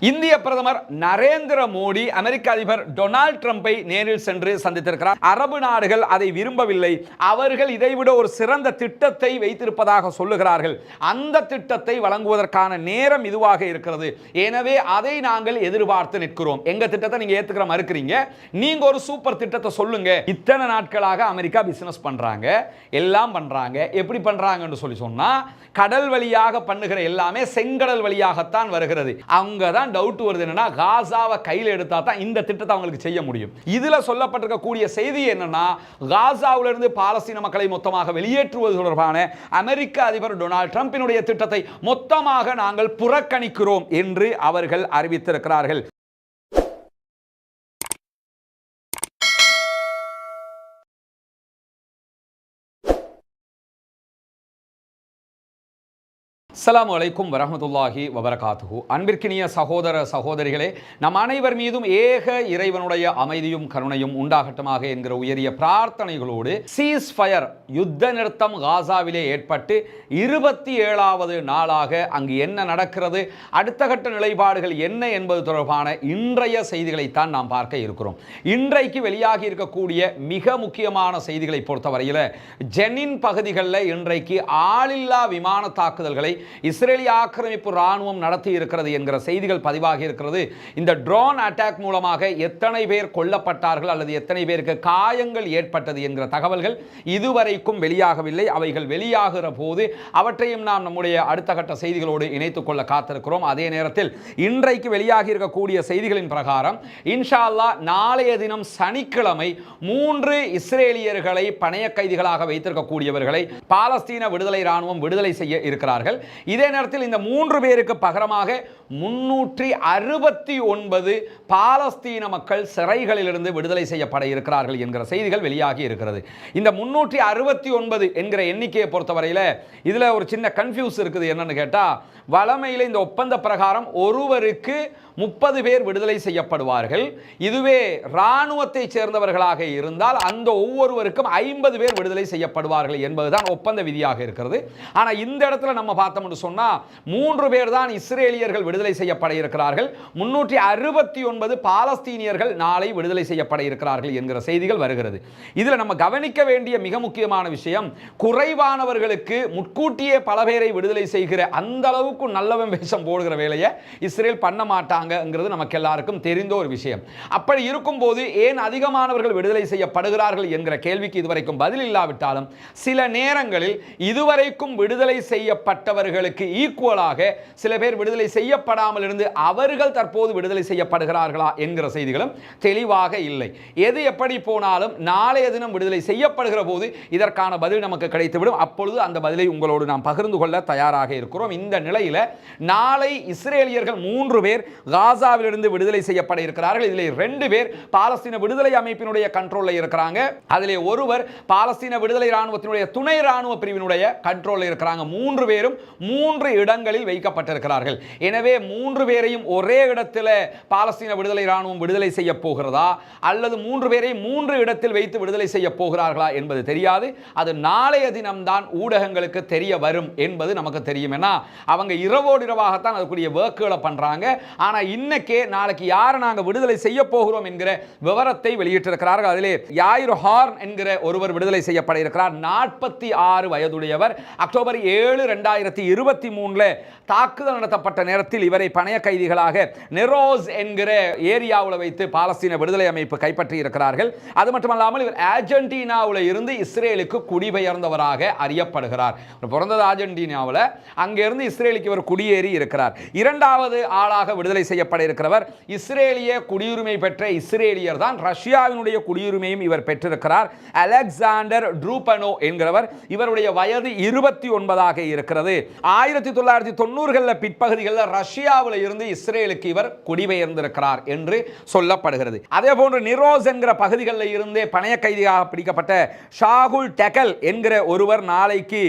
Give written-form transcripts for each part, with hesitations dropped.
இந்திய பிரதமர் நரேந்திர மோடி அமெரிக்க அதிபர் டொனால்ட் ட்ரம்பை நேரில் சென்று சந்தித்திருக்கிறார். அரபு நாடுகள் அதை விரும்பவில்லை. அவர்கள் இதைவிட ஒரு சிறந்த திட்டத்தை வைத்திருப்பதாக சொல்லுகிறார்கள். அந்த திட்டத்தை வழங்குவதற்கான நேரம் இதுவாக இருக்கிறது. எனவே அதை நாங்கள் எதிர்பார்த்து நிற்கிறோம். எங்க திட்டத்தை நீங்க ஏத்துக்கிற மறுக்கிறீங்க. நீங்க ஒரு சூப்பர் திட்டத்தை சொல்லுங்க. இத்தனை நாட்களாக அமெரிக்கா பிசினஸ் பண்றாங்க, எல்லாம் பண்றாங்க. எப்படி பண்றாங்கன்னு சொன்னா கடல் வழியாக பண்ணுகிற எல்லாமே செங்கடல் வழியாகத்தான் வருகிறது. அங்கதான் டவுட் வருது. என்னன்னா காசாவை கையில் எடுத்தா தான் இந்த திட்டத்தை அவங்களுக்கு செய்ய முடியும். இதுல சொல்லப்பட்டிருக்கக்கூடிய செய்தி என்னன்னா காசாவிலிருந்து பாலஸ்தீன மக்களை மொத்தமாக வெளியேற்றுவது தொடர்பான அமெரிக்க அதிபர் டொனால்ட் ட்ரம்பினுடைய திட்டத்தை மொத்தமாக நாங்கள் புறக்கணிக்கிறோம் என்று அவர்கள் அறிவித்திருக்கிறார்கள். அஸ்ஸலாமு அலைக்கும் வரஹ்மத்துல்லாஹி வபரகாத்துஹு. அன்பிற்கினிய சகோதர சகோதரிகளே, நம் அனைவர் மீதும் ஏக இறைவனுடைய அமைதியும் கருணையும் உண்டாகட்டுமாக என்கிற உயரிய பிரார்த்தனைகளோடு சீஸ் ஃபயர் யுத்த நிறுத்தம் காசாவிலே ஏற்பட்டு 27வது நாளாக அங்கு என்ன நடக்கிறது, அடுத்த கட்ட நிலைப்பாடுகள் என்ன என்பது தொடர்பான இன்றைய செய்திகளைத்தான் நாம் பார்க்க இருக்கிறோம். இன்றைக்கு வெளியாகி இருக்கக்கூடிய மிக முக்கியமான செய்திகளை பொறுத்தவரையில் ஜெனின் பகுதிகளில் இன்றைக்கு ஆளில்லா விமான தாக்குதல்களை இஸ்ரேலிய ஆக்கிரமிப்பு ராணுவம் நடத்தி இருக்கிறது என்கிற செய்திகள் பதிவாகி இருக்கிறது. இந்த ட்ரோன் அட்டாக் மூலமாக எத்தனை பேர் கொல்லப்பட்டார்கள் அல்லது எத்தனை பேருக்கு காயங்கள் ஏற்பட்டது என்கிற தகவல்கள் இதுவரைக்கும் வெளியாகவில்லை. அவைகள் வெளியாகிற போது அவற்றையும் நாம் நம்முடைய அடுத்த கட்ட செய்திகளோடு இணைத்துக் கொள்ள காத்திருக்கிறோம். அதே நேரத்தில் இன்றைக்கு வெளியாகி இருக்கக்கூடிய செய்திகளின் பிரகாரம் இன்ஷா அல்லாஹ் நாளைய தினம் சனிக்கிழமை 3 இஸ்ரேலியர்களை பணைய கைதிகளாக வைத்திருக்கக்கூடியவர்களை பாலஸ்தீன விடுதலை ராணுவம் விடுதலை செய்ய இருக்கிறார்கள். இதே நேரத்தில் இந்த 3 பேருக்கு பகரமாக 369 பாலஸ்தீன மக்கள் சிறைகளிலிருந்து விடுதலை செய்யப்பட இருக்கிறார்கள் என்கிற செய்திகள் வெளியாகி இருக்கிறது. இந்த 369 என்கிற எண்ணிக்கையை பொறுத்தவரையில் இதுல ஒரு சின்ன கன்ஃபியூஸ் இருக்குது. என்னன்னு கேட்டா, வழமையில் இந்த ஒப்பந்த பிரகாரம் ஒருவருக்கு 30 பேர் விடுதலை செய்யப்படுவார்கள். இதுவே இராணுவத்தை சேர்ந்தவர்களாக இருந்தால் அந்த ஒவ்வொருவருக்கும் 50 பேர் விடுதலை செய்யப்படுவார்கள் என்பதுதான் ஒப்பந்த விதியாக இருக்கிறது. ஆனா இந்த இடத்துல நம்ம பார்த்தோம்னு சொன்னா 3 பேர் தான் இஸ்ரேலியர்கள் விடுதலை செய்யப்பட இருக்கிறார்கள். 369 பாலஸ்தீனியர்கள் நாளை விடுதலை செய்யப்பட இருக்கிறார்கள் என்கிற செய்திகள் வருகிறது. இதுல நம்ம கவனிக்க வேண்டிய மிக முக்கியமான விஷயம், குறைவானவர்களுக்கு முன்கூட்டியே பல பேரை விடுதலை செய்கிற அந்த அளவுக்கு நல்லவன் வேஷம் போடுகிற வேலையை இஸ்ரேல் பண்ண மாட்டாங்க. நமக்கு எல்லாருக்கும் தெரிந்த ஒரு விஷயம். அப்படி இருக்கும் போது ஏன் அதிகமானவர்கள் விடுதலை செய்யப்படுகிறார்கள் என்கிற கேள்விக்கு இதுவரைக்கும் பதில் இல்லாவிட்டாலும் சில நேரங்களில் இதுவரைக்கும் விடுதலை செய்யப்பட்டவர்களுக்கு ஈக்குவலாக சில பேர் விடுதலை செய்யப்படாமல் இருந்து அவர்கள் தற்போது விடுதலை செய்யப்படுகிறார்களா என்கிற செய்திகளும் தெளிவாக இல்லை. எது எப்படி போனாலும் நாளைய தினம் விடுதலை செய்யப்படுகிற போது இதற்கான பதில் நமக்கு கிடைத்துவிடும். அப்பொழுது அந்த பதிலை உங்களோடு நாம் பகிர்ந்து கொள்ள தயாராக இருக்கிறோம். இந்த நிலையில் நாளை இஸ்ரேலியர்கள் 3 பேர் காசாவிலிருந்து விடுதலை செய்யப்பட இருக்கிறார்கள். இதிலே 2 பேர் பாலஸ்தீன விடுதலை அமைப்பினுடைய கண்ட்ரோல்ல இருக்கிறாங்க. அதிலே ஒருவர் பாலஸ்தீன விடுதலை ராணுவத்தினுடைய துணை ராணுவ பிரிவினுடைய கண்ட்ரோல்ல இருக்கிறாங்க. 3 பேரும் 3 இடங்களில் வைக்கப்பட்டிருக்கிறார்கள். எனவே 3 பேரையும் ஒரே இடத்தில் பாலஸ்தீன விடுதலை ராணுவம் விடுதலை செய்ய போகிறதா அல்லது 3 பேரையும் 3 இடத்தில் வைத்து விடுதலை செய்ய போகிறார்களா என்பது தெரியாது. அது நாளைய தினம்தான் ஊடகங்களுக்கு தெரிய வரும் என்பது நமக்கு தெரியும். ஏன்னா அவங்க இரவோடு இரவாகத்தான் அதுக்குரிய ஒர்க்குகளை பண்றாங்க. ஆனா இன்னைக்கே நாளைக்கு யாரை நாங்க விடுதலை செய்ய போகிறோம் என்கிற விவரத்தை வெளியிட்டிருக்கிறார்கள். அதிலே யாயிர் ஹார்ன் என்கிற ஒருவர் விடுதலை செய்யப்பட இருக்கிறார். 46 வயதுடையவர். அக்டோபர் 7, 2023 தாக்குதல் நடத்தப்பட்ட நேரத்தில் இவரை பணைய கைதிகளாக நெரோஸ் என்கிற ஏரியாவில் வைத்து பாலஸ்தீன விடுதலை அமைப்பு கைப்பற்றி இருக்கிறார்கள். அது மட்டுமல்லாமல் இவர் அர்ஜென்டினாவில் இருந்து இஸ்ரேலுக்கு குடிபெயர்ந்தவராக அறியப்படுகிறார். பிறந்தது அர்ஜென்டினாவில், அங்கிருந்து இஸ்ரேலுக்கு இவர் குடியேறி இருக்கிறார். இரண்டாவது ஆளாக விடுதலை செய்யப்பட இருக்கிறவர் இஸ்ரேலிய குடியுரிமை பெற்ற இஸ்ரேலியர் தான். ரஷ்யாவினுடைய குடியுரிமையும் இவர் பெற்றிருக்கிறார். அலெக்சாண்டர் ட்ரூபனோ என்கிறவர். இவருடைய வயது 29 இருக்கிறது. 1990களில் பிற்பகுதிகளில் ரஷ்யாவில் இருந்து இஸ்ரேலுக்கு இவர் குடிபெயர்ந்திருக்கிறார் என்று சொல்லப்படுகிறது. அதே போன்று நிரோஸ் என்கிற பகுதிகளில் இருந்தே பணைய கைதியாக பிடிக்கப்பட்ட ஷாகுல் டெகல் என்கிற ஒருவர் நாளைக்கு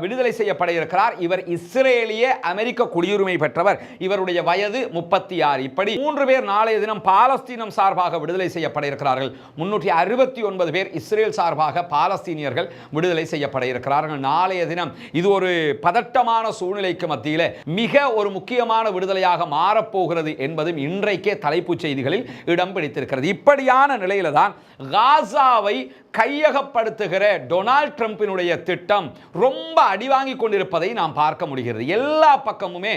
விடுதலை செய்யப்பட இருக்கிறார். இவர் இஸ்ரேலிய அமெரிக்க குடியுரிமை பெற்றவர். இவருடைய வயது 336. இப்படி 3 பேர் நாளைய தினம் பாலஸ்தீனம் சார்பாக விடுதலை செய்யப்பட இருக்கிறார்கள். 369 பேர் இஸ்ரேல் சார்பாக பாலஸ்தீனியர்கள் விடுதலை செய்யப்பட இருக்கிறார்கள் நாளைய தினம். இது ஒரு பதட்டமான சூழ்நிலைக்கு மத்தியில் மிக ஒரு முக்கியமான விடுதலையாக மாறப்போகிறது என்பதும் இன்றைக்கே தலைப்புச் செய்திகளில் இடம் பிடித்திருக்கிறது. இப்படியான நிலையில தான் காசாவை கையகப்படுத்துகிற டொனால்ட் ட்ரம்பினுடைய திட்டம் ரொம்ப அடிவாங்கி கொண்டிருப்பதை நாம் பார்க்க முடிகிறது. எல்லா பக்கமுமே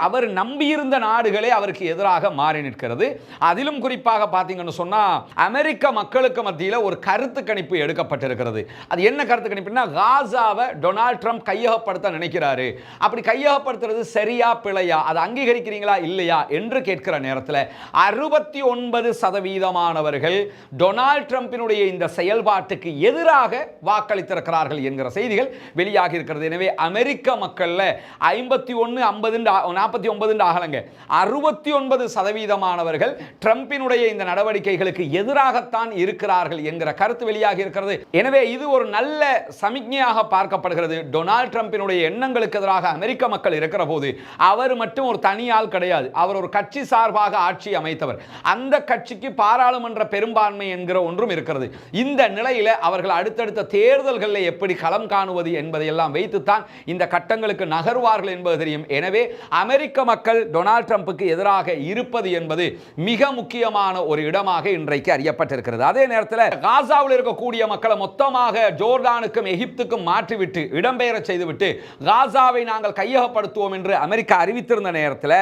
அவர் நம்பியிருந்த நாடுகளே அவருக்கு எதிராக மாறி நிற்கிறது. அதிலும் குறிப்பாக பார்த்தீங்கன்னு சொன்னா அமெரிக்க மக்களுக்கு மத்தியில் ஒரு கருத்து கணிப்பு எடுக்கப்பட்டிருக்கிறது. அது என்ன கருத்து கணிப்புனா, காசாவை டொனால்ட் ட்ரம்ப் கையகப்படுத்த நினைக்கிறாரு, அப்படி கையகப்படுத்துறது சரியா பிழையா, அதை அங்கீகரிக்கிறீங்களா இல்லையா என்று கேட்கிற நேரத்தில் 69% டொனால்ட் ட்ரம்பினுடைய இந்த செயல்பாட்டுக்கு எதிராக வாக்களித்திருக்கிறார்கள் என்கிற செய்திகள் வெளியாகி இருக்கிறது. எனவே அமெரிக்க மக்கள்ல 51 50 49 ஆகலங்க 69% ட்ரம்பினுடைய இந்த நடவடிக்கைகளுக்கு எதிராகத்தான் இருக்கிறார்கள் என்கிற கருத்து வெளியாகி இருக்கிறது. எனவே இது ஒரு நல்ல சமிக்ஞையாக பார்க்கப்படுகிறது. டொனால்ட் ட்ரம்பினுடைய எண்ணங்களுக்கு எதிராக அமெரிக்க மக்கள் இருக்கிற போது அவர் மட்டும் ஒரு தனியால் கிடையாது, அவர் ஒரு கட்சி சார்பாக ஆட்சி அமைத்தவர். அந்த கட்சிக்கு பாராளுமன்ற பெரும்பான்மை என்கிற ஒன்றும் இருக்கிறது. இந்த நிலையில அவர்கள் அடுத்தடுத்த தேர்தல்களில் எப்படி களம் காணுவது என்பதை எல்லாம் வைத்துத்தான் இந்த கட்டங்களுக்கு நகர்வார்கள் என்பது தெரியும். எனவே அமெரிக்க மக்கள் டொனால்ட் ட்ரம்புக்கு எதிராக இருப்பது என்பது மிக முக்கியமான ஒரு இடமாக இன்றைக்கு அறியப்பட்டிருக்கிறது. அதே நேரத்தில் காசாவில் இருக்கக்கூடிய மக்களை மொத்தமாக ஜோர்டானுக்கும் எகிப்துக்கும் மாற்றிவிட்டு இடம்பெயர செய்துவிட்டு காசாவை நாங்கள் கையகப்படுத்துவோம் என்று அமெரிக்கா அறிவித்திருந்த நேரத்தில்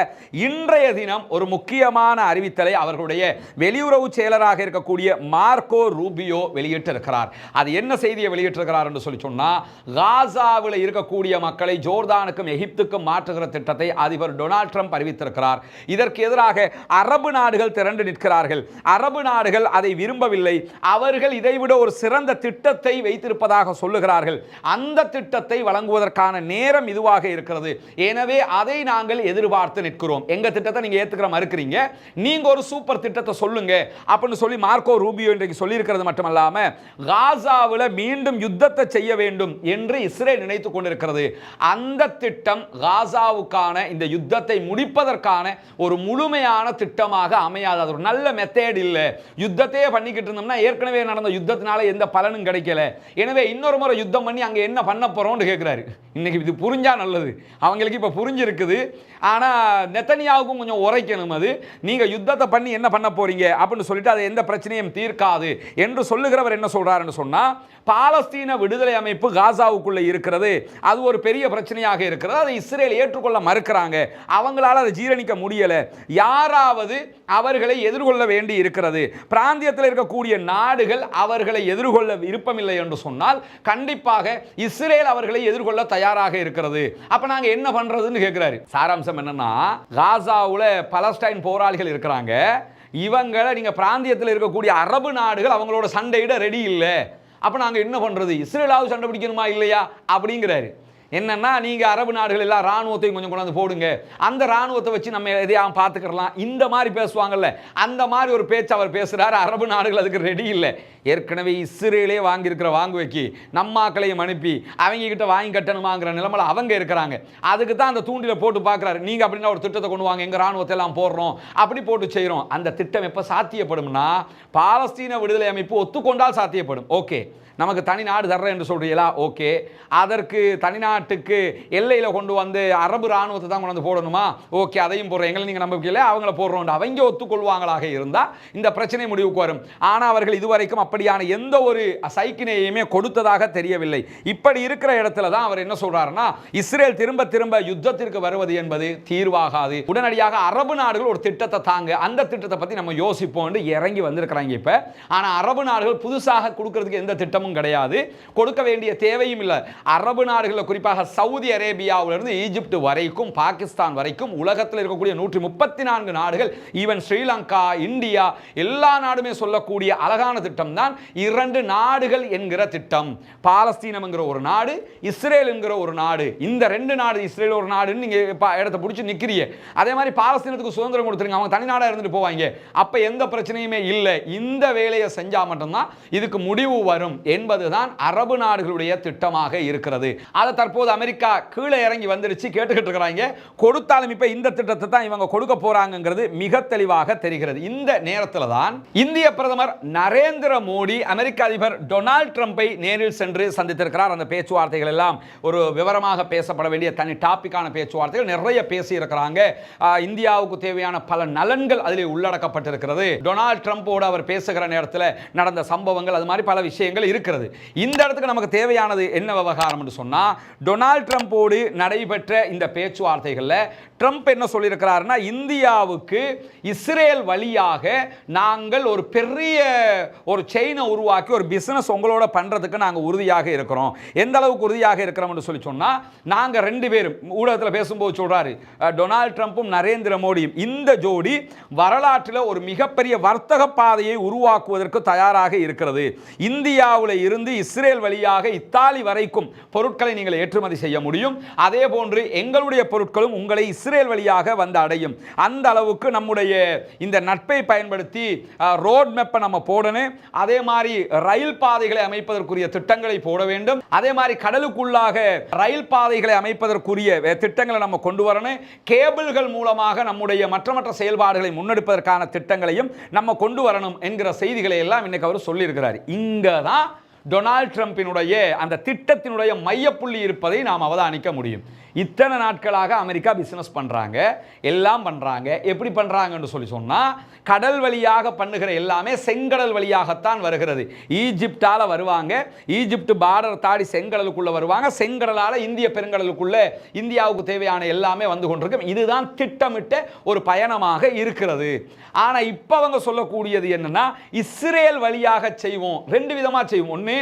இன்றைய தினம் ஒரு முக்கியமான அறிவித்தலை அவர்களுடைய வெளியுறவு செயலராக இருக்கக்கூடிய மார்க்கோ ரூபியோ வெளியிட்டிருக்கிறார். அது என்ன செய்தியை வெளியிட்டிருக்கிறார் என்று சொல்லி சொன்னா, காசாவில் இருக்கக்கூடிய மக்களை ஜோர்தானுக்கும் எகிப்துக்கும் மாற்றுகிற திட்டத்தை அதிபர் டொனால்ட் ட்ரம்ப் அறிவித்திருக்கிறார். இதற்கு எதிராக அரபு நாடுகள் திரண்டு நிற்கிறார்கள். அரபு நாடுகள் அதை விரும்பவில்லை. அவர்கள் இதைவிட ஒரு சிறந்த திட்டத்தை வைத்திருப்பதாக சொல்லுகிறார்கள். அந்த திட்டத்தை வழங்குவதற்கான நேரம் இதுவாக இருக்கிறது. எனவே அதை நாங்கள் எதிர்பார்த்து நிற்கிறோம். எங்க திட்டத்தை நீங்க ஏத்துக்கிற மறுக்கிறீங்க, நீங்க ஒரு சூப்பர் திட்டத்தை சொல்லுங்க அப்படின்னு சொல்லி மார்க்கோ ரூபியோ இன்றைக்கு சொல்லி இருக்கிறது மட்டுமல்லாம காசாவில் மீண்டும் யுத்தத்தை செய்ய வேண்டும் என்று இஸ்ரேல் நினைத்துக் கொண்டிருக்கிறது. அந்த திட்டம் காசாவுக்கான இந்த யுத்தத்தை முடிப்பதற்கான ஒரு முழுமையான திட்டமாக அமையாத ஒரு நல்ல மெத்தட் இல்ல. யுத்தத்தையே பண்ணிக்கிட்டு இருந்தோம்னா ஏற்கனவே நடந்த யுத்தத்தினால எந்த பலனும் கிடைக்கல. எனவே இன்னொரு முறை யுத்தம் பண்ணி அங்க என்ன பண்ண போறோம்னு கேட்கிறாரு. இன்னைக்கு இது புரிஞ்சா நல்லது. அவங்களுக்கு இப்ப புரிஞ்சிருக்குது. ஆனா நெத்தனியாவுக்கும் கொஞ்சம் உரைக்கணும். அது நீங்க யுத்தத்தை பண்ணி என்ன பண்ண போறீங்க அப்படின்னு சொல்லிட்டு அது எந்த பிரச்சனையும் தீர்க்காது என்று சொல்லுகிறவர் என்ன சொல்றாருன்னு சொன்னா, பாலஸ்தீன விடுதலை அமைப்பு காசாவுக்குள்ள இருக்கிறது, அது ஒரு பெரிய பிரச்சனையாக இருக்கிறது. அதை இஸ்ரேல் ஏற்றுக்கொள்ள மறுக்கிறாங்க. அவங்களால அதை ஜீரணிக்க முடியல. யாராவது அவர்களை எதிர்கொள்ள வேண்டி இருக்கிறது. பிராந்தியத்தில் இருக்கக்கூடிய நாடுகள் அவர்களை எதிர்கொள்ள விருப்பமில்லை என்று சொன்னால் கண்டிப்பாக இஸ்ரேல் அவர்களை எதிர்கொள்ள தயாராக இருக்கிறது. அப்ப நாங்க என்ன பண்றதுன்னு கேட்கிறாரு. சாராம்சம் என்னன்னா, காசாவுல பலஸ்டைன் போராளிகள் இருக்கிறாங்க. இவங்களை நீங்க பிராந்தியத்தில் இருக்கக்கூடிய அரபு நாடுகள் அவங்களோட சண்டையிட ரெடி இல்லை. அப்ப நாங்க என்ன பண்றது? இஸ்ரேலாவது சண்டை பிடிக்கணுமா இல்லையா அப்படிங்கிறாரு. என்னன்னா, நீங்க அரபு நாடுகள் எல்லாம் ராணுவத்தையும் கொஞ்சம் கொண்டாந்து போடுங்க, அந்த ராணுவத்தை வச்சு நம்ம எதையாவது பார்த்துக்கலாம், இந்த மாதிரி பேசுவாங்கல்ல, அந்த மாதிரி ஒரு பேச்சு அவர் பேசுறாரு. அரபு நாடுகள் அதுக்கு ரெடி இல்லை. ஏற்கனவே இஸ்ரேலே வாங்கியிருக்கிற வாங்குவைக்கு நம்மாக்களையும் அனுப்பி அவங்க கிட்ட வாங்கி கட்டணுமாங்கிற நிலைமையில அவங்க இருக்கிறாங்க. அதுக்கு தான் அந்த தூண்டில போட்டு பார்க்குறாரு. நீங்க அப்படின்னா ஒரு திட்டத்தை கொண்டு வாங்க, எங்க ராணுவத்தை எல்லாம் போடுறோம், அப்படி போட்டு செய்கிறோம். அந்த திட்டம் எப்போ சாத்தியப்படும்னா, பாலஸ்தீன விடுதலை அமைப்பு ஒத்துக்கொண்டால் சாத்தியப்படும். ஓகே, நமக்கு தனி நாடு தர்றேன் என்று சொல்றீங்களா? ஓகே, அதற்கு தனிநாட்டுக்கு எல்லையில் கொண்டு வந்து அரபு ராணுவத்தை தான் கொண்டு வந்து போடணுமா? ஓகே, அதையும் போடுறோம். எங்களை நீங்கள் நம்பிக்கையில் அவங்கள போடுறோம். அவங்க ஒத்துக்கொள்வாங்களாக இருந்தால் இந்த பிரச்சனை முடிவுக்கு வரும். ஆனால் அவர்கள் இதுவரைக்கும் அப்படியான எந்த ஒரு சைக்கினையுமே கொடுத்ததாக தெரியவில்லை. இப்படி இருக்கிற இடத்துல தான் அவர் என்ன சொல்றாருன்னா, இஸ்ரேல் திரும்ப திரும்ப யுத்தத்திற்கு வருவது என்பது தீர்வாகாது. உடனடியாக அரபு நாடுகள் ஒரு திட்டத்தை தாங்க, அந்த திட்டத்தை பற்றி நம்ம யோசிப்போம் இறங்கி வந்திருக்கிறாங்க இப்போ. ஆனால் அரபு நாடுகள் புதுசாக கொடுக்கறதுக்கு எந்த திட்டமும் கிடையாது, கொடுக்க வேண்டிய தேவையும் இல்லை. அரபு நாடுகளில் குறிப்பாக சவுதி அரேபியாவிலிருந்து ஈஜிப்ட் வரைக்கும், பாகிஸ்தான் வரைக்கும் உலகத்தில் இருக்கக்கூடிய 134 நாடுகள், ஈவன் ஸ்ரீலங்கா, இந்தியா, எல்லா நாடுமே சொல்லக்கூடிய அழகான திட்டம் தான் 2 நாடுகள் என்கிற திட்டம். பாலஸ்தீனம் என்கிற ஒரு நாடு, இஸ்ரேல் என்கிற ஒரு நாடு. இந்த 2 நாடு, இஸ்ரேல் ஒரு நாடுன்னு நீங்க இடத்தை பிடிச்சி நிக்கிறீங்க. அதே மாதிரி பாலஸ்தீனத்துக்கு சுதந்திரம் கொடுத்துருங்க, அவங்க தனி நாடா இருந்துட்டு போவாங்க. அப்ப எந்த பிரச்சனையுமே இல்லை. இந்த வேலையை செஞ்சா மட்டும்தான் இதுக்கு முடிவு வரும் என்பதுதான் அரபு நாடுகளுடைய திட்டமாக இருக்கிறது. அதை தற்போது தற்போது அமெரிக்கா கீழே இறங்கி வந்துருச்சு, கேட்டுக்கிட்டு இருக்கிறாங்க. கொடுத்தாலும் இப்ப இந்த திட்டத்தை தான் இவங்க கொடுக்க போறாங்கிறது மிக தெளிவாக தெரிகிறது. இந்த நேரத்தில் தான் இந்திய பிரதமர் நரேந்திர மோடி அமெரிக்க அதிபர் டொனால்ட் ட்ரம்பை நேரில் சென்று சந்தித்திருக்கிறார். அந்த பேச்சுவார்த்தைகள் எல்லாம் ஒரு விவரமாக பேசப்பட வேண்டிய தனி டாபிக்கான பேச்சுவார்த்தைகள் நிறைய பேசி இருக்கிறாங்க. இந்தியாவுக்கு தேவையான பல நலன்கள் அதிலே உள்ளடக்கப்பட்டிருக்கிறது. டொனால்ட் ட்ரம்போடு அவர் பேசுகிற நேரத்தில் நடந்த சம்பவங்கள், அது மாதிரி பல விஷயங்கள் இருக்கிறது. இந்த இடத்துக்கு நமக்கு தேவையானது என்ன விவகாரம் என்று சொன்னா, டொனால்ட் ட்ரம்போடு நடைபெற்ற இந்த பேச்சுவார்த்தைகளில் ட்ரம்ப் என்ன சொல்லியிருக்கிறார்னா, இந்தியாவுக்கு இஸ்ரேல் வழியாக நாங்கள் ஒரு பெரிய ஒரு செயினை உருவாக்கி ஒரு பிசினஸ் உங்களோட பண்றதுக்கு நாங்கள் உறுதியாக இருக்கிறோம். எந்த அளவுக்கு உறுதியாக இருக்கிறோம் என்று சொல்லி சொன்னா, நாங்கள் ரெண்டு பேரும் ஊடகத்தில் பேசும்போது சொல்றாரு, டொனால்ட் ட்ரம்பும் நரேந்திர மோடியும் இந்த ஜோடி வரலாற்றில் ஒரு மிகப்பெரிய வர்த்தக பாதையை உருவாக்குவதற்கு தயாராக இருக்கிறது. இந்தியாவில் இருந்து இஸ்ரேல் வழியாக இத்தாலி வரைக்கும் பொருட்களை நீங்கள் ஏற்றுமதி செய்ய முடியும். அதே போன்று எங்களுடைய பொருட்களும் உங்களை இஸ்ரேல் வழியாக வந்து அடையும். அந்த அளவுக்கு நம்முடைய இந்த நட்பை பயன்படுத்தி ரோட் மேப்பை நம்ம போடணும். அதே மாதிரி ரயில் பாதைகளை அமைப்பதற்குரிய திட்டங்களை போட வேண்டும். அதே மாதிரி கடலுக்குள்ளாக ரயில் பாதைகளை அமைப்பதற்குரிய திட்டங்களை நம்ம கொண்டு வரணும். கேபிள்கள் மூலமாக நம்முடைய மற்ற செயல்பாடுகளை முன்னெடுப்பதற்கான திட்டங்களையும் நம்ம கொண்டு வரணும் என்கிற செய்திகளை எல்லாம் இன்னைக்கு அவர் சொல்லியிருக்கிறார். இங்கதான் டொனால்ட் ட்ரம்பினுடைய அந்த திட்டத்தினுடைய மையப்புள்ளி இருப்பதை நாம் அவதானிக்க முடியும். இத்தனை நாட்களாக அமெரிக்கா பிசினஸ் பண்றாங்க, எல்லாம் பண்றாங்க. எப்படி பண்றாங்கன்னு சொல்லி சொன்னா, கடல் வழியாக பண்ணுகிற எல்லாமே செங்கடல் வழியாகத்தான் வருகிறது. ஈஜிப்டால வருவாங்க, ஈஜிப்ட் பார்டர் தாடி செங்கடலுக்குள்ள வருவாங்க, செங்கடலால இந்திய பெருங்கடலுக்குள்ள இந்தியாவுக்கு தேவையான எல்லாமே வந்து கொண்டிருக்கும். இதுதான் திட்டமிட்ட ஒரு பயணமாக இருக்கிறது. ஆனா இப்ப அவங்க சொல்லக்கூடியது என்னன்னா, இஸ்ரேல் வழியாக செய்வோம். ரெண்டு விதமா செய்வோம். ஒன்னு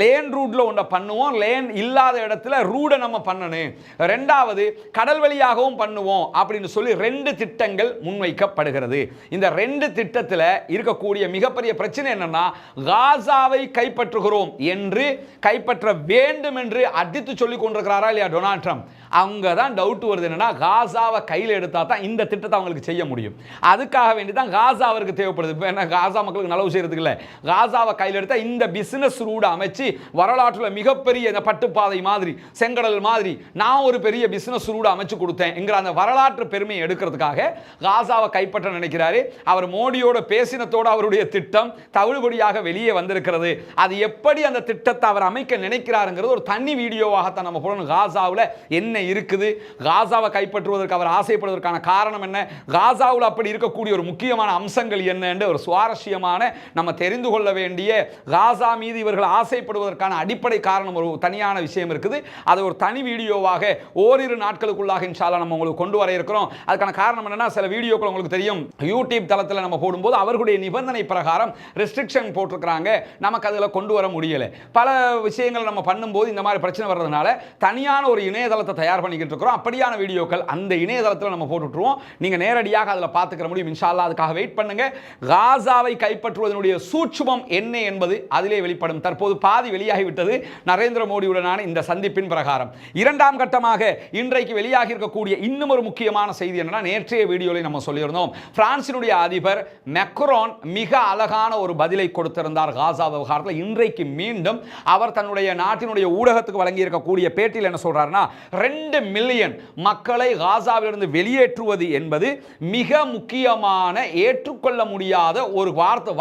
லேன் ரூட்ல ஒன்றை பண்ணுவோம், லேன் இல்லாத இடத்துல ரூட நம்ம பண்ணணும். ரெண்டாவது கடல் வழியாகவும் பண்ணுவோம் அப்படின்னு சொல்லி ரெண்டு திட்டங்கள் முன்வைக்கப்படுகிறது. இந்த ரெண்டு திட்டத்தில் இருக்கக்கூடிய மிகப்பெரிய பிரச்சனை என்னன்னா, காசாவை கைப்பற்றுகிறோம் என்று கைப்பற்ற வேண்டும் என்று அடித்து சொல்லிக் கொண்டிருக்கிறாரா இல்லையா டொனால்ட் ட்ரம்ப்? அங்கதான் டவுட் வருது. என்னன்னா, காசாவை கையில் எடுத்தா தான் இந்த திட்டத்தை அவங்களுக்கு செய்ய முடியும். அதுக்காக வேண்டி தான் காசா அவருக்கு தேவைப்படுது. இப்போ என்ன, காசா மக்களுக்கு நலவு செய்யறதுக்கு இல்லை, காசாவை கையில் எடுத்தா இந்த பிசினஸ் ரூட் அமைச்சு வரலாற்றில் மிகப்பெரிய இந்த பட்டுப்பாதை மாதிரி செங்கடல் மாதிரி நான் ஒரு பெரிய பிசினஸ் ரூட் அமைச்சு கொடுத்தேன் என்கிற அந்த வரலாற்று பெருமையை எடுக்கிறதுக்காக காசாவை கைப்பற்ற நினைக்கிறாரு. அவர் மோடியோட பேசினத்தோடு அவருடைய திட்டம் தவிடுபடியாக வெளியே வந்திருக்கிறது. அது எப்படி அந்த திட்டத்தை அவர் அமைக்க நினைக்கிறாருங்கிறது ஒரு தனி வீடியோவாகத்தான் நம்ம போடணும். காசாவில் என்ன இருக்குது, காசாவை கைப்பற்றுவதற்கு அவர் ஆசைப்படுவதற்கான காரணம் என்ன, காசாவில் அப்படி இருக்கக்கூடிய ஒரு முக்கியமான அம்சங்கள் என்ன என்று ஒரு சுவாரஸ்யமான நம்ம தெரிந்து கொள்ள வேண்டிய, காசா மீது இவர்கள் ஆசைப்படுவதற்கான அடிப்படை காரணம் ஒரு தனியான விஷயம் இருக்குது. அது ஒரு தனி வீடியோவாக ஓரிரு நாட்களுக்குள்ளாக இன்ஷா அல்லாஹ் நம்ம உங்களுக்கு கொண்டு வர இருக்கிறோம். அதுக்கான காரணம் என்னன்னா, சில வீடியோக்கள் உங்களுக்கு தெரியும், யூடியூப் தளத்தில் நம்ம போடும்போது அவர்களுடைய நிபந்தனை பிரகாரம் ரெஸ்ட்ரிக்ஷன் போட்டிருக்கிறாங்க, நமக்கு அதில் கொண்டு வர முடியல. பல விஷயங்கள் நம்ம பண்ணும்போது இந்த மாதிரி பிரச்சனை வர்றதுனால தனியான ஒரு இணையதளத்தை தயார் பண்ணிக்கிட்டு இருக்கிறோம். அப்படியான வீடியோக்கள் அந்த இணையதளத்தில் நம்ம போட்டுட்டுருவோம். நீங்க நேரடியாக அதில் பார்த்துக்கிற முடியும் இன்ஷா அல்லாஹ். அதுக்காக வெயிட் பண்ணுங்க. காசாவை கைப்பற்றுவதனுடைய சூட்சுமம் என்ன என்பது அதிலே வெளிப்படும். தற்போது பாதி வெளியாகிவிட்டது நரேந்திர மோடியுடனான இந்த சந்திப்பின் பிரகாரம். இரண்டாம் கட்டமாக இன்றைக்கு வெளியாகி இருக்கக்கூடிய இன்னும் ஒரு முக்கியமான செய்தி என்னன்னா, நேற்றைய வீடியோவில் நம்ம சொல்லியிருந்தோம், பிரான்சினுடைய அதிபர் மெக்ரான் மிக அழகான ஒரு பதிலை கொடுத்திருந்தார் காசா விவகாரத்தில். இன்றைக்கு மீண்டும் அவர் தன்னுடைய நாட்டினுடைய ஊடகத்துக்கு வழங்கி இருக்கக்கூடிய பேட்டியில் என்ன சொல்றாருன்னா, 2 மில்லியன் மக்களை காசாவிலிருந்து வெளியேற்றுவது என்பது மிக முக்கியமான, ஏற்றுக்கொள்ள முடியாத ஒரு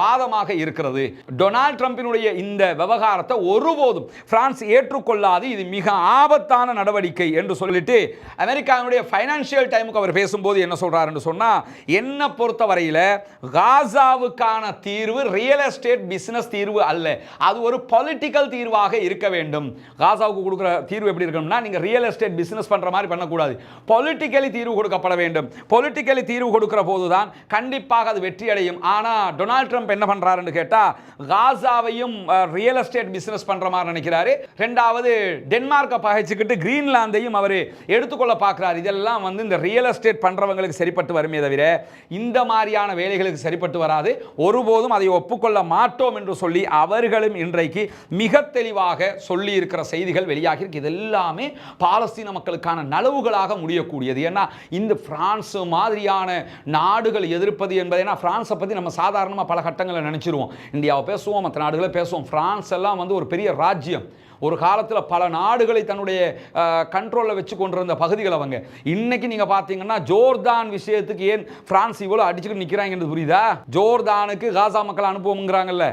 வாதமாக இருக்கிறது. டொனால்ட் ட்ரம்பினுடைய இந்த விவகாரத்தை ஒருபோதும் பிரான்ஸ் ஏற்றுக்கொள்ளாது, இது மிக ஆபத்தான நடவடிக்கை என்று சொல்லிட்டு அமெரிக்காவுடைய ஃபைனான்சியல் டைமுக்கு அவர் பேசும்போது என்ன சொல்றார் என்று சொன்னா, என்ன பொறுத்தவரையில் காசாவுக்கான தீர்வு ரியல் எஸ்டேட் பிசினஸ் தீர்வு அல்ல, அது ஒரு பொலிட்டிக்கல் தீர்வாக இருக்க வேண்டும். காசாவுக்கு கொடுக்கிற தீர்வு எப்படி இருக்கணும்னா, நீங்க ரியல் எஸ்டேட் பிசினஸ் பண்ற மாதிரி பண்ணக்கூடாது, பொலிட்டிக்கலி தீர்வு கொடுக்கப்பட வேண்டும். பொலிட்டிக்கலி தீர்வு கொடுக்கிற போதுதான் கண்டிப்பாக அது வெற்றி அடையும். ஆனா டொனால்ட் ட்ரம்ப் என்ன பண்றாருன்னு கேட்டா, காசாவையும் ரியல் எஸ்டேட் பிசினஸ் பண்ற மாதிரி நினைக்கிறாரு. ரெண்டாவது டென்மார்க்கை பகைச்சுக்கிட்டு கிரீன்லாந்தையும் அவர் எடுத்துக்கொள்ள பார்க்கிறார். இதெல்லாம் வந்து இந்த ரியல் எஸ்டேட் பண்றவங்களுக்கு சரிப்பட்டு வருமே தவிர இந்த மாதிரியான வேலைகளுக்கு சரிப்பட்டு வராது, ஒருபோதும் அதை ஒப்புக்கொள்ள மாட்டோம் என்று சொல்லி அவர்களும் இன்றைக்கு மிக தெளிவாக சொல்லி இருக்கிற செய்திகள் வெளியாகி இருக்கு. இது எல்லாமே பாலஸ்தீன மக்களுக்கான நலவுகளாக முடியக்கூடியது. ஏன்னா இந்த பிரான்ஸ் மாதிரியான நாடுகள் எதிர்ப்பது என்பது, ஏன்னா பிரான்ஸை பற்றி நம்ம சாதாரணமாக பல கட்டங்களில் நினைச்சிருவோம், இந்தியாவை பேசுவோம், மற்ற நாடுகளை பேசுவோம். பிரான்ஸ் எல்லாம் வந்து ஒரு பெரிய ராஜ்யம், ஒரு காலத்தில் பல நாடுகளை தன்னுடைய கண்ட்ரோலில் வச்சு கொண்டிருந்த பகுதிகள் அவங்க. இன்னைக்கு நீங்க பார்த்தீங்கன்னா ஜோர்தான் விஷயத்துக்கு ஏன் பிரான்ஸ் இவ்வளோ அடிச்சுட்டு நிற்கிறாங்கன்னு புரியுதா? ஜோர்தானுக்கு காசா மக்கள் அனுப்புவோங்கிறாங்கல்ல,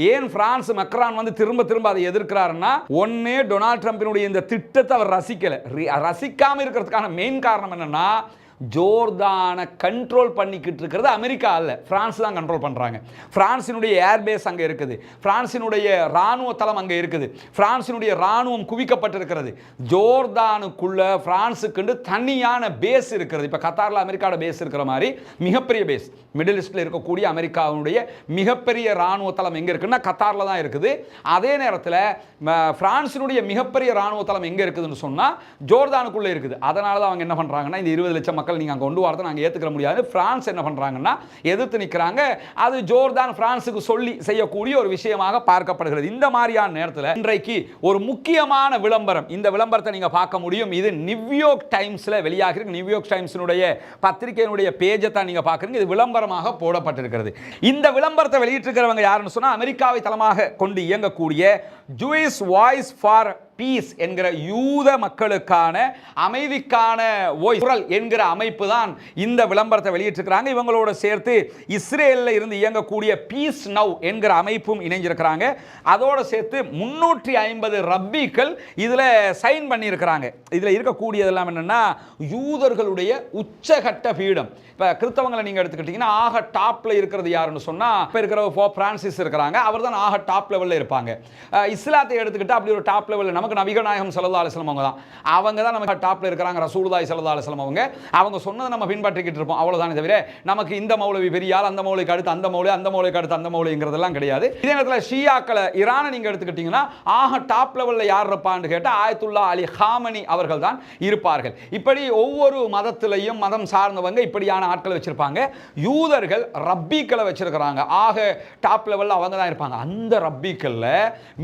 ஏன் பிரான்ஸ் மக்ரான் வந்து திரும்ப திரும்ப அதை எதிர்க்கிறாருன்னா, ஒன்னே டொனால்ட் ட்ரம்பினுடைய இந்த திட்டத்தை அவர் ரசிக்காம இருக்கிறதுக்கான மெயின் காரணம் என்னன்னா, ஜோர்தானை கண்ட்ரோல் பண்ணிக்கிட்டு இருக்கிறது அமெரிக்கா அல்ல, பிரான்ஸ் தான் கண்ட்ரோல் பண்ணுறாங்க. பிரான்சினுடைய ஏர்பேஸ் அங்கே இருக்குது, பிரான்சினுடைய இராணுவ தளம் அங்கே இருக்குது, பிரான்சினுடைய இராணுவம் குவிக்கப்பட்டிருக்கிறது. ஜோர்தானுக்குள்ள பிரான்ஸுக்கு தனியான பேஸ் இருக்கிறது. இப்போ கத்தாரில் அமெரிக்காவோட பேஸ் இருக்கிற மாதிரி மிகப்பெரிய பேஸ், மிடில் ஈஸ்டில் இருக்கக்கூடிய அமெரிக்காவுடைய மிகப்பெரிய இராணுவ தளம் எங்கே இருக்குன்னா கத்தாரில் தான் இருக்குது. அதே நேரத்தில் பிரான்சினுடைய மிகப்பெரிய இராணுவ தளம் எங்கே இருக்குதுன்னு சொன்னால் ஜோர்தானுக்குள்ளே இருக்குது. அதனால தான் அவங்க என்ன பண்ணுறாங்கன்னா, இந்த 20 லட்சம் மக்கள் நீங்க அங்க கொண்டு வரதை நாங்க ஏத்துக்க முடியாது. பிரான்ஸ் என்ன பண்றாங்கன்னா எதிர்த்து நிற்கிறாங்க. அது ஜோர்தான் பிரான்ஸுக்கு சொல்லி செய்யக்கூடிய ஒரு விஷயமாக பார்க்கப்படுகிறது. இந்த மாதிரியான நேரத்தில் இன்றைக்கு ஒரு முக்கியமான விளம்பரம், இந்த விளம்பரத்தை நீங்க பார்க்க முடியும். இது நியூயார்க் டைம்ஸ்ல வெளியாக இருக்கு. நியூயார்க் டைம்ஸினுடைய பத்திரிகையினுடைய பேஜை தான் நீங்க பார்க்குறீங்க. இது விளம்பரமாக போடப்பட்டிருக்கிறது. இந்த விளம்பரத்தை வெளியிட்டிருக்கிறவங்க யாருன்னு சொன்னா, அமெரிக்காவை தளமாக கொண்டு இயங்கக்கூடிய ஜூயிஷ் வாய்ஸ் ஃபார் பீஸ் என்கிற யூத மக்களுக்கான அமைதிக்கான குரல் என்கிற அமைப்பு தான் இந்த விளம்பரத்தை வெளியிட்டிருக்கிறாங்க. இவங்களோட சேர்த்து இஸ்ரேலில் இருந்து இயங்கக்கூடிய பீஸ் நவ் என்கிற அமைப்பும் இணைஞ்சிருக்கிறாங்க. அதோட சேர்த்து 350 ரப்பிகள் இதில் சைன் பண்ணியிருக்கிறாங்க. இதில் இருக்கக்கூடியதெல்லாம் என்னென்னா, யூதர்களுடைய உச்சகட்ட பீடம். இப்போ கிறிஸ்தவங்களை நீங்கள் எடுத்துக்கிட்டீங்கன்னா ஆக டாப்பில் இருக்கிறது யாருன்னு சொன்னால், இப்போ இருக்கிற போப் பிரான்சிஸ் இருக்கிறாங்க, அவர் தான் ஆக டாப் லெவலில் இருப்பாங்க. இஸ்லாத்தை எடுத்துக்கிட்டால் அப்படி ஒரு டாப் லெவலில் நமக்கு நபிகள் நாயகம் ஸல்லல்லாஹு அலைஹி வஸல்லம் அவங்க தான் நமக்கு டாப்ல இருக்காங்க. ரசூலுல்லாஹி ஸல்லல்லாஹு அலைஹி வஸல்லம் அவங்க சொன்னதை நம்ம பின்பற்றிக்கிட்டு இருப்போம், அவ்வளவுதானே தவிர நமக்கு இந்த மௌலவி பெரியால், அந்த மௌலவிக்கு அடுத்து அந்த மௌலவி, அந்த மௌலவிக்கு அடுத்து அந்த மௌலவிங்கிறதெல்லாம் கிடையாது. இதே நேரத்தில் ஷியாக்களை ஈரானை நீங்க எடுத்துக்கிட்டீங்கன்னா ஆக டாப் லெவல்ல யார் இருப்பான்னு கேட்டால் ஆயத்துல்லா அலி ஹாமனி அவர்கள் தான் இருப்பார்கள். இப்படி ஒவ்வொரு மதத்திலையும் மதம் சார்ந்தவங்க இப்படியான ஆட்களை வச்சிருப்பாங்க. யூதர்கள் ரப்பிக்களை வச்சிருக்கிறாங்க, ஆக டாப் லெவல்ல அவங்க தான் இருப்பாங்க. அந்த ரப்பிக்கள்ல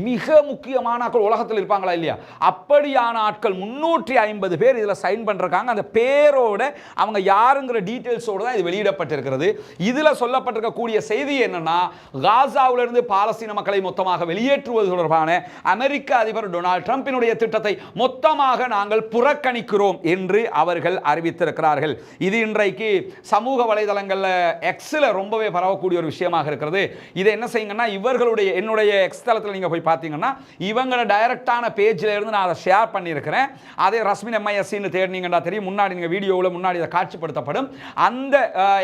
மிக முக்கியமான ஆட்கள் உலகத்தில் இருப்பாங்களா இல்லையா, அப்படியான ஆட்கள் 350 பேர் இதுல சைன் பண்றாங்க. அந்த பேரோட அவங்க யாருங்கிற டீடைல்ஸோட தான் இது வெளியிடப்பட்டிருக்கிறது. இதுல சொல்லப்பட்டிருக்கக்கூடிய செய்தி என்னன்னா, காசாவில இருந்து பாலஸ்தீன மக்களை மொத்தமாக வெளியேற்றுவது தொடர்பான அமெரிக்க அதிபர் டொனால்ட் ட்ரம்பினுடைய திட்டத்தை மொத்தமாக நாங்கள் புறக்கணிக்கிறோம் என்று அவர்கள் அறிவித்திருக்கிறார்கள். இது இன்றைக்கு சமூக வலைதளங்கள்ல எக்ஸ்ல ரொம்பவே பரவக்கூடிய ஒரு விஷயமாக இருக்கிறது. இதை என்ன செய்யுங்கன்னா, இவர்களுடைய என்னுடைய எக்ஸ் தளத்தில் நீங்க போய் பார்த்தீங்கன்னா இவங்கள டைரக்டான பேஜ்ல இருந்து நான் அதை ஷேர் பண்ணியிருக்கிறேன். அதே ரஸ்மின் எம்ஐஎஸ்சின்னு தேடினீங்கன்னா தெரியும், முன்னாடி நீங்கள் வீடியோவில் முன்னாடி அதை காட்சிப்படுத்தப்படும். அந்த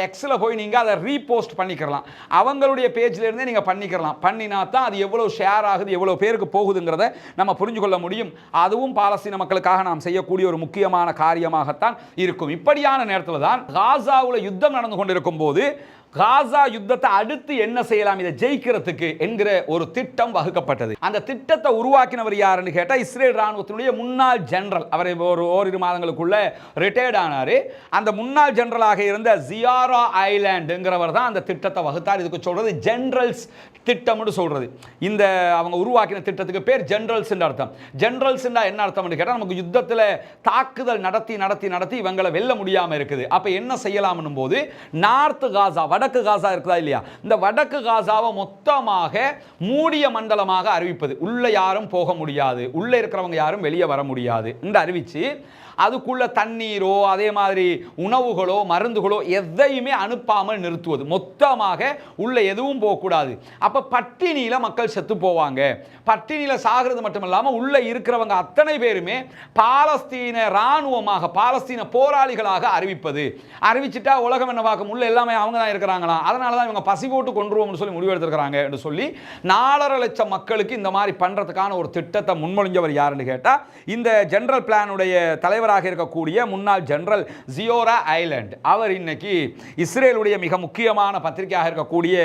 எக்ஸில் போய் நீங்கள் அதை ரீபோஸ்ட் பண்ணிக்கலாம், அவங்களுடைய பேஜ்ல இருந்தே நீங்கள் பண்ணிக்கலாம். பண்ணினா தான் அது எவ்வளவு ஷேர் ஆகுது, எவ்வளவு பேருக்கு போகுதுங்கிறத நம்ம புரிஞ்சு கொள்ள முடியும். அதுவும் பாலஸ்தீன மக்களுக்காக நாம் செய்யக்கூடிய ஒரு முக்கியமான காரியமாகத்தான் இருக்கும். இப்படியான நேரத்தில் தான் காசாவில் யுத்தம் நடந்து கொண்டிருக்கும் போது காசா யுத்தத்தை அடுத்து என்ன செய்யலாம் இதை ஜெயிக்கிறதுக்கு என்கிற ஒரு திட்டம் வகுக்கப்பட்டது. அந்த திட்டத்தை உருவாக்கினவர் யாருன்னு கேட்டா, இஸ்ரேல் ராணுவத்தினுடைய முன்னாள் ஜெனரல். அவர் ஓரிரு மாதங்களுக்குள்ள ரிட்டையர்ட் ஆனாரு. அந்த முன்னாள் ஜெனரலாக இருந்த ஜியாரா ஐலாண்டுங்கிறவர் தான் அந்த திட்டத்தை வகுத்தார். இதுக்கு சொல்றது ஜெனரல்ஸ் திட்டம்னு சொல்றது. இந்த அவங்க உருவாக்கின திட்டத்துக்கு பேர் ஜெனரல்ஸ் அர்த்தம். ஜெனரல்ஸ் என்ன அர்த்தம்னு கேட்டா, நமக்கு யுத்தத்தில் தாக்குதல் நடத்தி நடத்தி நடத்தி இவங்களை வெல்ல முடியாம இருக்குது. அப்ப என்ன செய்யலாம்னும் போது, நார்த் காசா, வடக்கு காசா இருக்குதா இல்லையா, இந்த வடக்கு காசாவை மொத்தமாக மூடிய மண்டலமாக அறிவிப்பது. உள்ள யாரும் போக முடியாது, உள்ள இருக்கிறவங்க யாரும் வெளியே வர முடியாது என்று அறிவிச்சு, அதுக்குள்ள தண்ணீரோ அதே மாதிரி உணவுகளோ மருந்துகளோ எதையுமே அனுப்பாமல் நிறுத்துவது. மொத்தமாக உள்ள எதுவும் போகக்கூடாது. அப்ப பட்டினியில மக்கள் செத்து போவாங்க. பட்டினியில சாகிறது மட்டுமல்லாமல் உள்ள இருக்கிறவங்க அத்தனை பேருமே பாலஸ்தீன இராணுவமாக, பாலஸ்தீன போராளிகளாக அறிவிப்பது. அறிவிச்சுட்டா உலகம் என்ன பார்க்கும், உள்ள எல்லாமே அவங்க தான் இருக்கிறாங்களா, அதனால தான் இவங்க பசி போட்டு கொன்றுவோம்னு சொல்லி முடிவெடுத்திருக்கிறாங்க என்று சொல்லி 4.5 லட்சம் மக்களுக்கு இந்த மாதிரி பண்றதுக்கான ஒரு திட்டத்தை முன்மொழிஞ்சவர் யாருன்னு கேட்டா, இந்த ஜெனரல் பிளானுடைய தலைவராக இருக்கக்கூடிய முன்னாள் ஜெனரல் ஜியோரா ஐலாண்ட். அவர் இன்னைக்கு இஸ்ரேலுடைய மிக முக்கியமான பத்திரிகையாக இருக்கக்கூடிய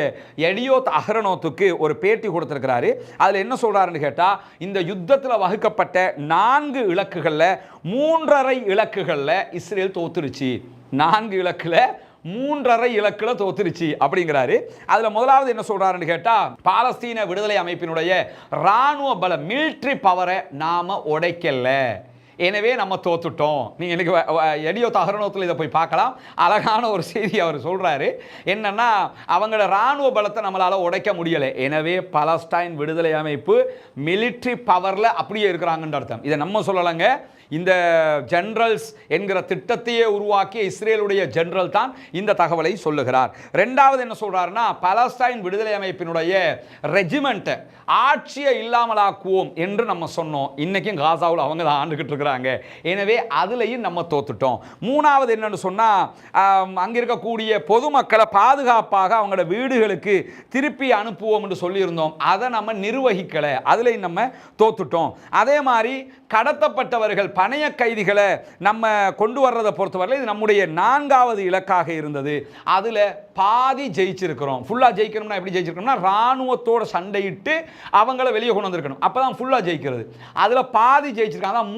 எடியோத் அஹ்ரோனோத்துக்கு ஒரு பேட்டி கொடுத்திருக்கிறாரு. அதுல என்ன சொல்றாருன்னு கேட்டா, இந்த யுத்தத்தில் வகுக்கப்பட்ட 4 இலக்குகள்ல 3.5 இலக்குகள்ல இஸ்ரேல் தோத்துருச்சு. 4 இலக்குல 3.5 இலக்குல தோத்துருச்சு அப்படிங்கிறாரு. அதுல முதலாவது என்ன சொல்றாருன்னு கேட்டா, பாலஸ்தீன விடுதலை அமைப்பினுடைய ராணுவ பல மிலிட்டரி பவரை நாம உடைக்கல. எனவே நம்ம தோத்துட்டோம். நீங்க இன்னைக்கு எடியோ தகரணத்தில் இதை போய் பார்க்கலாம். அழகான ஒரு செய்தி அவர் சொல்றாரு. என்னன்னா, அவங்களோட ராணுவ பலத்தை நம்மளால உடைக்க முடியலை, எனவே பலஸ்டைன் விடுதலை அமைப்பு மிலிட்டரி பவர்ல அப்படியே இருக்கிறாங்கன்ற அர்த்தம். இதை நம்ம சொல்லலைங்க, இந்த ஜெனரல்ஸ் என்கிற திட்டத்தையே உருவாக்கிய இஸ்ரேலுடைய ஜெனரல் தான் இந்த தகவலை சொல்லுகிறார். ரெண்டாவது என்ன சொல்றாருன்னா, பலஸ்டைன் விடுதலை அமைப்பினுடைய ரெஜிமெண்ட் ஆட்சியை இல்லாமலாக்குவோம் என்று நம்ம சொன்னோம். இன்னைக்கும் காசாவில் அவங்க தான் ஆண்டுகிட்டு இருக்கிறாங்க, எனவே அதுலேயும் நம்ம தோத்துட்டோம். மூணாவது என்னன்னு சொன்னா, அங்கே இருக்கக்கூடிய பொதுமக்களை பாதுகாப்பாக அவங்களோட வீடுகளுக்கு திருப்பி அனுப்புவோம் என்று சொல்லியிருந்தோம், அதை நம்ம நிர்வகிக்கலை, அதுலேயும் நம்ம தோத்துட்டோம். அதே மாதிரி கடத்தப்பட்டவர்கள் பணைய கைதிகளை நம்ம கொண்டு வர்றதை பொறுத்தவரை இது நம்முடைய 4வது இலக்காக இருந்தது. அதில் பாதி ஜெயிச்சிருக்கிறோம். ஃபுல்லாக ஜெயிக்கணும்னா எப்படி ஜெயிச்சிருக்கணும்னா, இராணுவத்தோட சண்டையிட்டு அவங்கள வெளியே கொண்டு வந்திருக்கணும், அப்போ தான் ஃபுல்லாக ஜெயிக்கிறது. அதில் பாதி ஜெயிச்சிருக்காங்க, அதான்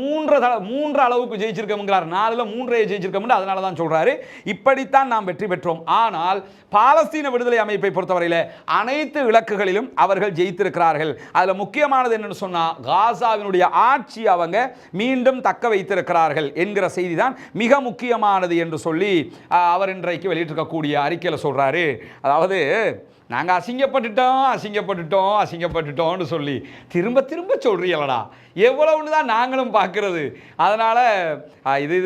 3 அளவுக்கு ஜெயிச்சிருக்கோங்கிறார், 4ல் 3 ஜெயிச்சிருக்கோம், அதனால தான் சொல்கிறாரு இப்படித்தான் நாம் வெற்றி பெற்றோம். ஆனால் பாலஸ்தீன விடுதலை அமைப்பை பொறுத்தவரையில் அனைத்து இலக்குகளிலும் அவர்கள் ஜெயித்திருக்கிறார்கள். அதில் முக்கியமானது என்னன்னு சொன்னால், காசாவினுடைய ஆட்சி அவங்க மீண்டும் தக்க வைத்திருக்கிறார்கள் என்கிற செய்தி தான் மிக முக்கியமானது என்று சொல்லி அவர் இன்றைக்கு வெளியிட்டிருக்கக்கூடிய அறிக்கையில் சொல்றாரு. அதாவது, நாங்கள் அசிங்கப்பட்டுட்டோம்னு சொல்லி திரும்ப திரும்ப சொல்றீங்களடா, எவ்வளவுன்னு தான் நாங்களும் பார்க்கிறது. அதனால இது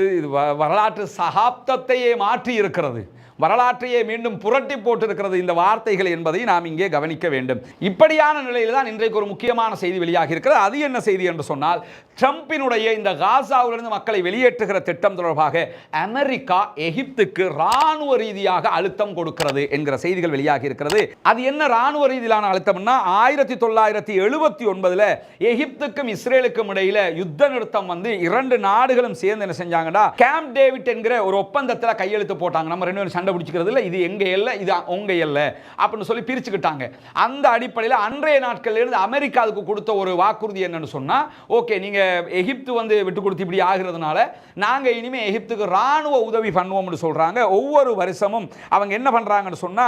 வரலாற்று சகாப்தத்தையே மாற்றி இருக்கிறது, வரலாற்றையே மீண்டும் புரட்டி போட்டிருக்கிறது இந்த வார்த்தைகள் என்பதை நாம் இங்கே கவனிக்க வேண்டும். இப்படியான நிலையில் தான் இன்றைக்கு ஒரு முக்கியமான செய்தி வெளியாகி இருக்கிறது. அது என்ன செய்தி என்று சொன்னால், ட்ரம்பினுடைய இந்த காசாவிலிருந்து மக்களை வெளியேற்றுகிற திட்டம் தொடர்பாக அமெரிக்கா எகிப்துக்கு ராணுவ ரீதியாக அழுத்தம் கொடுக்கிறது என்கிற செய்திகள் வெளியாகி இருக்கிறது. அது என்ன ராணுவ ரீதியிலான அழுத்தம்னா, 1979 எகிப்துக்கும் இஸ்ரேலுக்கும் இடையில யுத்த நிறுத்தம் வந்து 2 நாடுகளும் சேர்ந்து என்ன செஞ்சாங்கன்னா, கேம்ப் டேவிட் என்கிற ஒரு ஒப்பந்தத்தில் கையெழுத்து போட்டாங்க. நம்ம 2 பேரும் சண்டை பிடிச்சிக்கிறது இல்லை, இது எங்க எல்லை, இது உங்க எல்லை அப்படின்னு சொல்லி பிரிச்சுக்கிட்டாங்க. அந்த அடிப்படையில் அன்றைய நாட்களில் இருந்து அமெரிக்காவுக்கு கொடுத்த ஒரு வாக்குறுதி என்னன்னு சொன்னா, ஓகே நீங்க எகிப்து வந்து விட்டு கொடுத்து இப்படி ஆகிறதுனால நாங்க இனிமே எகிப்துக்கு ராணுவ உதவி பண்ணுவோம்னு சொல்றாங்க. ஒவ்வொரு வருஷமும் அவங்க என்ன பண்றாங்கன்னு சொன்னா,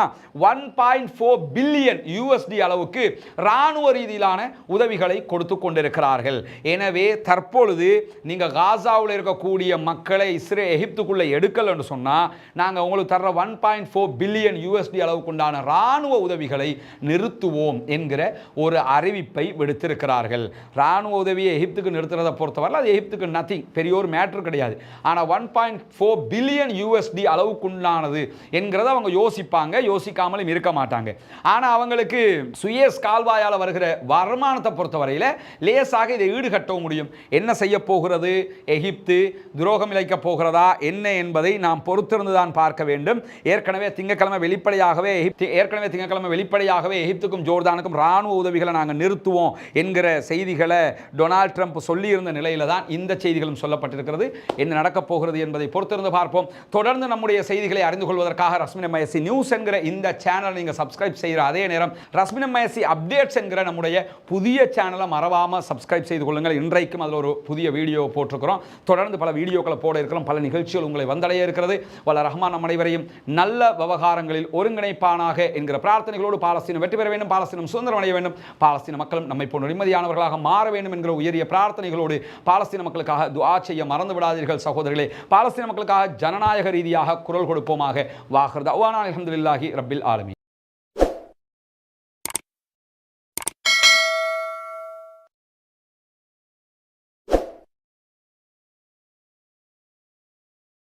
1.4 பில்லியன் யூஎஸ்டி அளவுக்கு ராணுவ ரீதியிலான உதவிகளை கொடுத்து கொண்டிருக்கிறார்கள். எனவே தற்பொழுது நீங்க காசாவில் இருக்கக்கூடிய மக்களை எகிப்துக்குள்ள எடுக்கலன்னு சொன்னா, நாங்க உங்களுக்கு தர்ற 1.4 பில்லியன் யூஎஸ்டி அளவுக்குண்டான ராணுவ உதவிகளை நிறுத்துவோம் என்கிற ஒரு அறிவிப்பை விடுத்திருக்கிறார்கள். ராணுவ உதவியை எகிப்துக்கு நிறுத்துறதை பொறுத்தவரை அது எகிப்துக்கு நத்திங், பெரிய ஒரு மேட்ரு கிடையாது. ஆனால் 1.4 பில்லியன் யூஎஸ்டி அளவுக்குண்டானது என்கிறத அவங்க யோசிப்பாங்க, யோசிக்காமலும் இருக்க மாட்டாங்க. ஆனால் அவங்களுக்கு சுயஸ் கால்வாயால் வருகிற வருமானத்தை பொறுத்தவரையில் லேசாக இதை ஈடுகட்டவும் முடியும். என்ன செய்ய போகிறது எகிப்து, துரோகம் இழைக்க போகிறதா என்ன என்பதை நாம் பொறுத்திருந்துதான் பார்க்க வேண்டும். ஏற்கனவே திங்கட்கிழமை வெளிப்படையாகவே எகிப்துக்கும் ஜோர்தானுக்கும் ராணுவ உதவிகளை நாங்கள் நிறுத்துவோம் என்கிற செய்திகளை டொனால்ட் ட்ரம்ப் சொல்லியிருந்த நிலையில தான் இந்த செய்திகளும் சொல்லப்பட்டிருக்கிறது. என்ன நடக்கப் போகிறது என்பதை பொறுத்திருந்து பார்ப்போம். தொடர்ந்து நம்முடைய செய்திகளை அறிந்து கொள்வதற்காக ரஸ்மின் எம்ஐஎஸ்சி நியூஸ் என்கிற இந்த சேனல் நீங்க சப்ஸ்கிரைப் செய்கிற அதே நேரம் ரஸ்மின் எம்ஐஎஸ்சி அப்டேட்ஸ் என்கிற நம்முடைய புதிய சேனலை மறவாம சப்ஸ்கிரைப் செய்து கொள்ளுங்கள். இன்றைக்கும் அதில் ஒரு புதிய வீடியோ போட்டிருக்கிறோம். தொடர்ந்து பல வீடியோக்களை போட இருக்கிறோம், பல நிகழ்ச்சிகள் உங்களை வந்தடைய இருக்கிறது. வல்ல ரஹ்மான் நம் அனைவரையும் நல்ல விவகாரங்களில் ஒருங்கிணைப்பானாக என்கிற பிரார்த்தனைகளோடு பாலஸ்தீனம் வெற்றி பெற வேண்டும், பாலஸ்தீனம் சுதந்திரம் அடைய வேண்டும், பாலஸ்தீன மக்களும் நம்மை போன்ற நிம்மதியானவர்களாக மாற வேண்டும் என்கிற உயரிய பிரார்த்தனைகளோடு பாலஸ்தீன மக்களுக்காக துஆ செய்ய மறந்து விடாதீர்கள் சகோதரர்களே. பாலஸ்தீன மக்களுக்காக ஜனநாயக ரீதியாக குரல் கொடுப்போமாக. வாஹிர் தஅவானா அல்ஹம்துலில்லாஹி ரப்பில் ஆலமீன்.